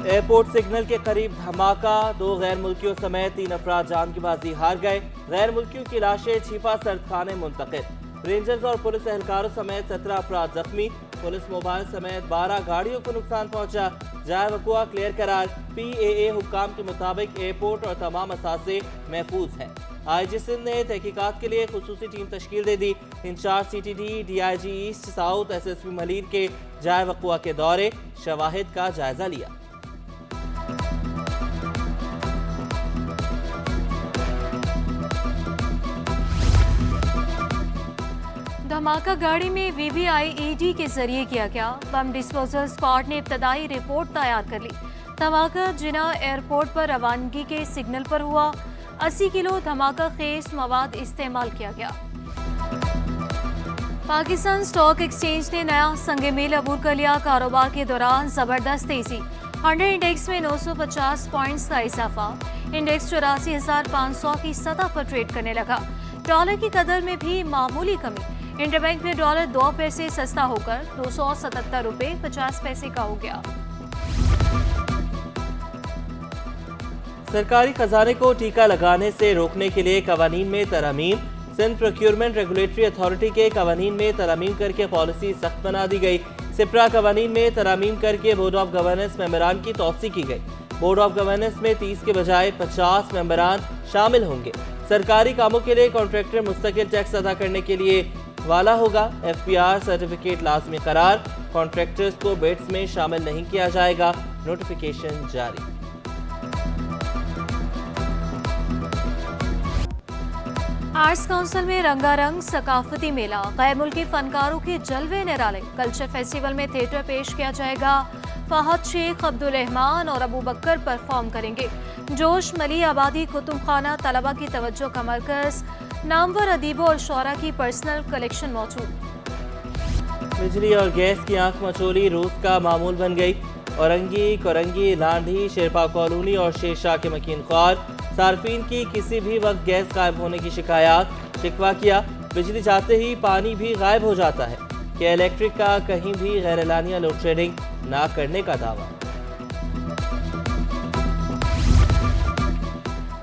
Airport signal के करीब धमाका, 2 गैर मुल्कियों समेत 3 अफराद जान की बाजी हार गए। गैर मुल्कियों की लाशें छिपा सर्दखाने मुंतकिल। रेंजर्स और पुलिस एहलकारों समेत 17 अफराद जख्मी। पुलिस मोबाइल समेत 12 गाड़ियों को नुकसान पहुंचा। जाए वकुआ क्लियर करार। PAA हुक्काम के मुताबिक एयरपोर्ट और तमाम असासे महफूज हैं। IG सिंध ने तहकीकात के लिए खुसूसी टीम तश्कील दे दी। Incharge CTD DIG east south SSP Malir के जाए वकुआ के दौरे, शवाहिद का जायजा लिया। धमाका गाड़ी में VVIED के जरिए किया गया। बम डिस्पोजल स्क्वाड ने इब्तदाई रिपोर्ट तैयार कर ली। धमाका जिना एयरपोर्ट पर रवानगी के सिग्नल पर हुआ। 80 किलो धमाका खेज मवाद इस्तेमाल किया गया। पाकिस्तान स्टॉक एक्सचेंज ने नया संग मील अबूर कर लिया। कारोबार के दौरान जबरदस्त तेजी। 100 इंडेक्स में 950 पॉइंट्स का इजाफा। इंडेक्स 84,500 की सतह पर ट्रेड करने लगा। डॉलर की कदर में भी मामूली कमी। इंटरबैंक में डॉलर 2 पैसे सस्ता होकर 277 रुपये 50 पैसे का हो गया। सरकारी खजाने को टीका लगाने से रोकने के लिए कवानीन में तरमीम। सिंध प्रोक्योरमेंट रेगुलेटरी अथॉरिटी के कवानीन में तरमीम करके पॉलिसी सख्त बना दी गई। सिप्रा कवानीन में तरमीम करके बोर्ड ऑफ गवर्नेंस मेंबरान की तौसी की गई। बोर्ड ऑफ गवर्नेंस में 30 के बजाय 50 मेंबरान शामिल होंगे। सरकारी कामों के लिए कॉन्ट्रैक्टर मुस्तकिल टैक्स अदा करने के लिए वाला होगा। FPR सर्टिफिकेट लाजमी करार। कॉन्ट्रैक्टर्स को बिड्स में शामिल नहीं किया जाएगा। नोटिफिकेशन जारी। आर्ट्स काउंसिल में रंगारंग सकाफती मेला। गैर मुल्की फनकारों के जलवे निराले। कल्चर फेस्टिवल में थिएटर पेश किया जाएगा। फहद शेख, अब्दुल रहमान और अबू बकर परफॉर्म करेंगे। जोश मली आबादी कुतुब खाना तलबा की तवज्जो का मरकज। नामवर अदीबों और शौरा की पर्सनल कलेक्शन मौजूद। बिजली और गैस की आंख मचोली रोज का मामूल बन गई। औरंगी, कोरंगी, लांढी, शेरपा कॉलोनी और शेरशाह के मकीन ख्वार सार्फिन की किसी भी वक्त गैस गायब होने की शिकवा किया। बिजली जाते ही पानी भी गायब हो जाता है। कि इलेक्ट्रिक का कहीं भी गैर एलानिया लोड शेडिंग ना करने का दावा।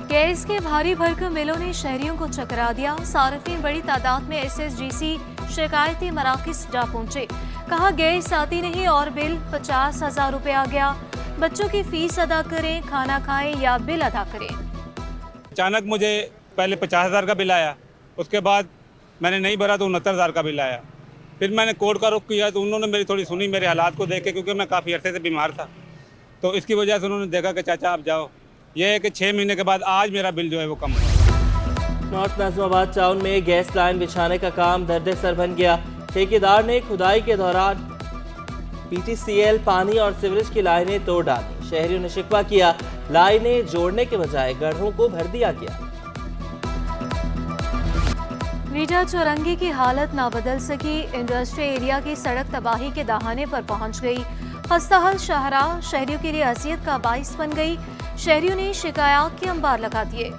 गैस के भारी भरकम बिलों ने शहरियों को चकरा दिया। सार्फिन बड़ी तादाद में SSGC शिकायती मराकज जा पहुंचे। कहा गैस आती नहीं और बिल 50,000 रुपए आ गया। बच्चों की फीस अदा करें, खाना खाएं या बिल अदा करें। अचानक मुझे पहले 50,000 का बिल आया। उसके बाद मैंने नहीं भरा तो 69,000 का बिल आया। फिर मैंने कोर्ट का रुख किया तो उन्होंने मेरी थोड़ी सुनी, मेरे हालात को देख के, क्योंकि मैं काफ़ी अरसे से बीमार था। तो इसकी वजह से उन्होंने देखा कि चाचा आप जाओ। यह है कि 6 महीने के बाद आज मेरा बिल जो है वो कम हुआ। नॉर्थ नाज़िमाबाद टाउन में गैस लाइन बिछाने का काम दर्द सर बन गया। ठेकेदार ने खुदाई के दौरान PTCL पानी और सीवरेज की लाइनें तोड़ डाली। शहरियों ने शिकवा किया, लाइनें जोड़ने के बजाय गड्ढों को भर दिया गया। वीजा चौरंगी की हालत ना बदल सकी। इंडस्ट्री एरिया की सड़क तबाही के दहाने पर पहुंच गई। खस्ताहाल शाहराह शहरियों के लिए अजियत का बाइस बन गई। शहरियों ने शिकायत के अंबार लगा दिए।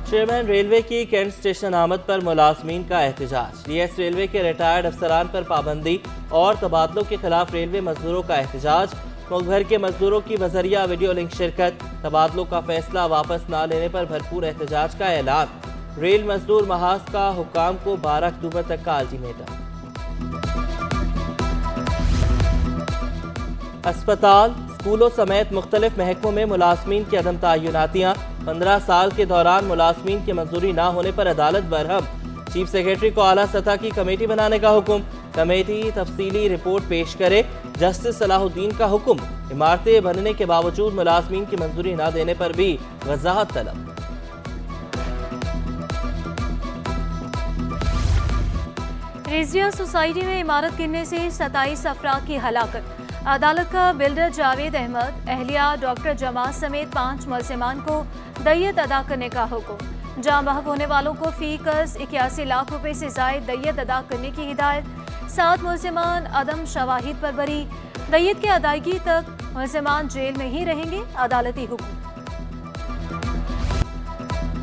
चेयरमैन रेलवे की कैंट स्टेशन आमद पर मुलाजमीन का एहतजाज। DS रेलवे के रिटायर्ड अफसरान पर पाबंदी और तबादलों के खिलाफ रेलवे मजदूरों का एहतजाज। मुल्क भर के मजदूरों की बजरिया वीडियो लिंक शिरकत। तबादलों का फैसला वापस न लेने पर भरपूर एहतजाज का ऐलान। रेल मजदूर महाज का हुक्काम को 12 अक्टूबर तक का अल्टीमेटम। अस्पताल, स्कूलों समेत मुख्तलिफ महकमों में मुलाजमीन की अदम तयनातियाँ। 15 साल के दौरान मुलाजमीन की मंजूरी ना होने पर अदालत बरहम। चीफ सेक्रेटरी को आला सतह की कमेटी बनाने का हुक्म। कमेटी तफसीली रिपोर्ट पेश करे। जस्टिस सलाहुद्दीन का हुक्म। इमारतें बनने के बावजूद मुलाजमीन की मंजूरी ना देने पर भी वजाहत तलब। रिजविया सोसाइटी में इमारत गिरने से 27 अफराद की हलाकत। अदालत का बिल्डर जावेद अहमद, अहलिया डॉक्टर जमात समेत 5 मुलजिमान को दय्यत अदा करने का हुक्म। जाँ बहक होने वालों को फी कर्ज 81 लाख रुपए से जायद दय्यत अदा करने की हिदायत। 7 मुलजिमान अदम शवाहिद पर बरी। दय्यत की अदायगी तक मुलजिमान जेल में ही रहेंगे। अदालती हुक्म।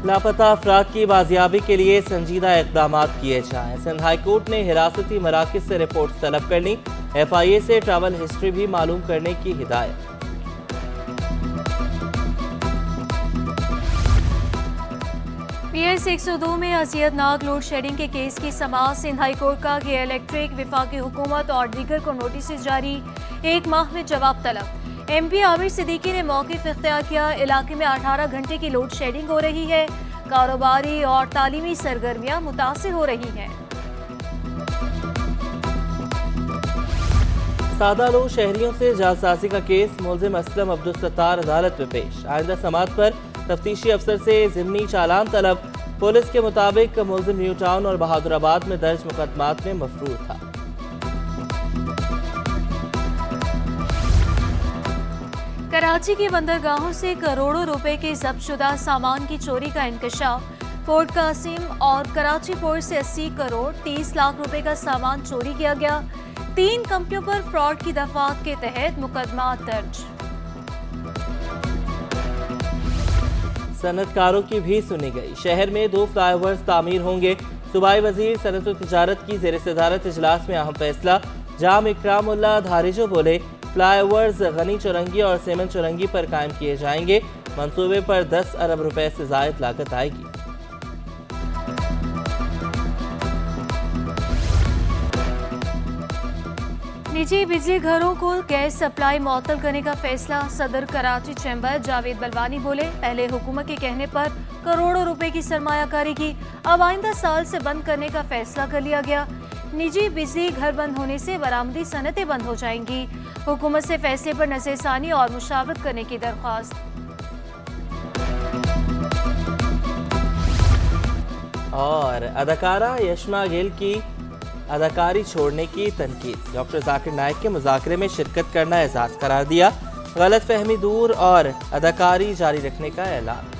लापता अफराद की बाजियाबी के लिए संजीदा इकदाम किए जाएं। सिंध हाई कोर्ट ने हिरासती मराकज से रिपोर्ट तलब कर ली। FIA से ट्रैवल हिस्ट्री भी मालूम करने की हिदायत। PS 102 में अजियतनाक लोड शेडिंग के केस की समाअत। सिंध हाई कोर्ट का कि इलेक्ट्रिक विफाकी हुकूमत और दीगर को नोटिस जारी, 1 माह में जवाब तलब। MP आमिर सिद्दीकी ने मौक़िफ़ इख्तियार किया। इलाके में 18 घंटे की लोड शेडिंग हो रही है। कारोबारी और तालीमी सरगर्मियां मुतासिर हो रही हैं। सादा लोग शहरियों से जालसाजी का केस। मुलजिम असलम अब्दुल सत्तार अदालत में पेश। आइंदा समाअत पर तफ्तीशी अफसर से ज़िमनी चालान तलब। पुलिस के मुताबिक मुलजिम न्यू टाउन और बहादुराबाद में दर्ज मुकदमात में मफरूर था। कराची की बंदरगाहों से करोड़ों रुपए के जब्तशुदा सामान की चोरी का इंकशाफ। पोर्ट कासिम और कराची पोर्ट से 80 करोड़ 30 लाख रुपए का सामान चोरी किया गया। 3 कंपनियों पर फ्रॉड की दफात के तहत मुकदमा दर्ज। सनतकारों की भी सुनी गई। शहर में 2 फ्लाईओवर्स तामीर होंगे। सूबाई वजीर सनत व तिजारत की ज़ेर सदारत इजलास में अहम फैसला। जाम इकरामुल्लाह धारिजो बोले, फ्लाईओवर्स गनी चौरंगी और सेमन चौरंगी पर कायम किए जाएंगे। मंसूबे पर 10 अरब रुपए से ज़ायद लागत आएगी। निजी बिजली घरों को गैस सप्लाई मुअत्तल करने का फैसला। सदर कराची चैम्बर जावेद बलवानी बोले, पहले हुकूमत के कहने पर करोड़ों रुपए की सरमायाकारी की, अब आइंदा साल से बंद करने का फैसला कर लिया गया। निजी बिजली घर बंद होने से बरामदी सनतें बंद हो जाएंगी। हुकूमत से फैसले पर नज़रसानी और मुशावरत करने की दरख्वास्त। और अदाकारा यशमा गिल की अदाकारी छोड़ने की तनकीद। डॉक्टर जाकिर नाइक के मुज़ाकरे में शिरकत करना एजाज़ करार दिया। गलत फहमी दूर और अदाकारी जारी रखने का ऐलान।